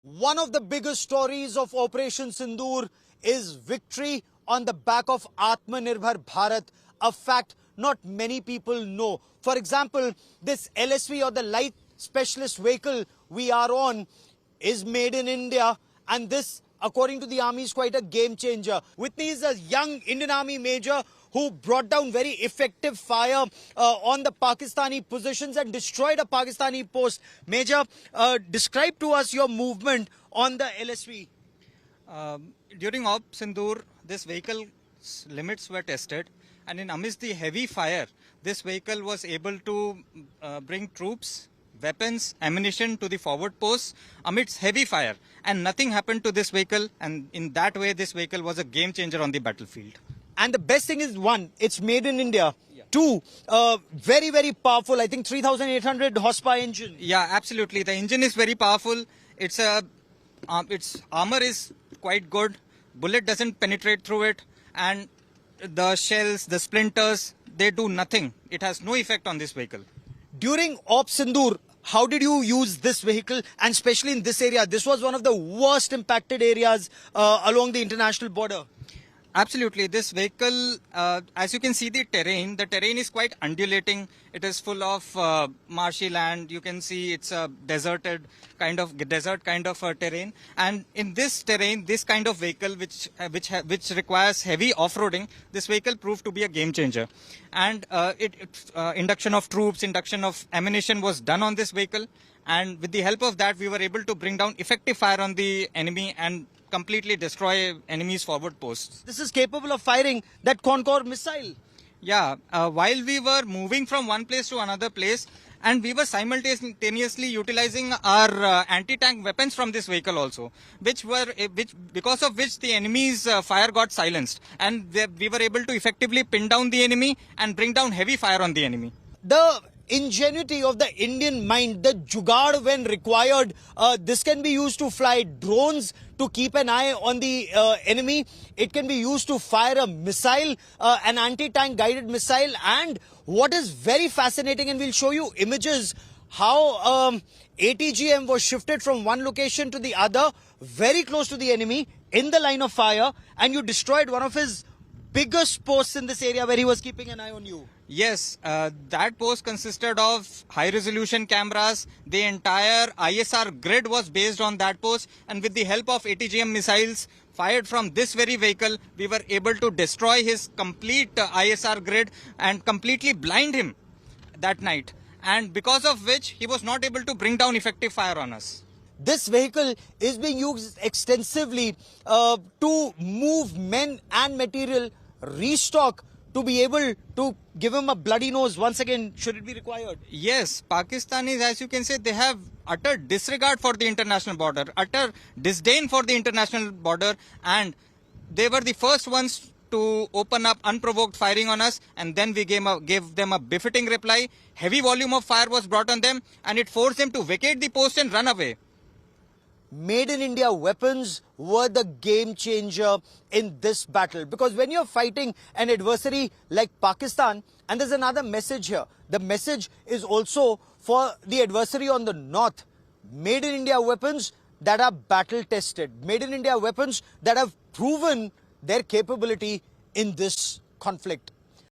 One of the biggest stories of Operation Sindoor is victory on the back of Atmanirbhar Bharat, a fact not many people know. For example, this LSV or the Light Specialist Vehicle we are on is made in India, and this, according to the army, is quite a game changer. With me is a young Indian Army major who brought down very effective fire on the Pakistani positions and destroyed a Pakistani post. Major, describe to us your movement on the LSV. During Op Sindoor, this vehicle's limits were tested, and in amidst the heavy fire, this vehicle was able to bring troops, weapons, ammunition to the forward posts amidst heavy fire, and nothing happened to this vehicle, and in that way this vehicle was a game changer on the battlefield. And the best thing is, one, it's made in India. Yeah. Two, very, very powerful. I think 3,800 horsepower engine. Yeah, absolutely. The engine is very powerful. Its armor is quite good. Bullet doesn't penetrate through it, and the shells, the splinters, they do nothing. It has no effect on this vehicle. During Op Sindoor, how did you use this vehicle, and especially in this area? This was one of the worst impacted areas along the international border. Absolutely. This vehicle, as you can see the terrain is quite undulating. It is full of marshy land. You can see it's a desert kind of terrain. And in this terrain, this kind of vehicle, which requires heavy off-roading, this vehicle proved to be a game changer. And induction of troops, induction of ammunition was done on this vehicle. And with the help of that, we were able to bring down effective fire on the enemy and completely destroy enemy's forward posts. This is capable of firing that Concorde missile. Yeah, while we were moving from one place to another place, and we were simultaneously utilizing our anti-tank weapons from this vehicle also, because of which the enemy's fire got silenced, and we were able to effectively pin down the enemy and bring down heavy fire on the enemy. The ingenuity of the Indian mind, the jugaad when required, this can be used to fly drones to keep an eye on the enemy. It can be used to fire a missile, an anti-tank guided missile. And what is very fascinating, and we'll show you images, how ATGM was shifted from one location to the other, very close to the enemy, in the line of fire, and you destroyed one of his biggest posts in this area where he was keeping an eye on you. Yes, that post consisted of high-resolution cameras. The entire ISR grid was based on that post, and with the help of ATGM missiles fired from this very vehicle, we were able to destroy his complete ISR grid and completely blind him that night, and because of which he was not able to bring down effective fire on us. This vehicle is being used extensively to move men and material, restock, to be able to give him a bloody nose once again, should it be required. Yes, Pakistanis, as you can say, they have utter disregard for the international border, utter disdain for the international border, and they were the first ones to open up unprovoked firing on us, and then we gave them a befitting reply. Heavy volume of fire was brought on them, and it forced them to vacate the post and run away. Made in India weapons were the game changer in this battle, because when you're fighting an adversary like Pakistan, and there's another message here, the message is also for the adversary on the north. Made in India weapons that are battle tested, made in India weapons that have proven their capability in this conflict.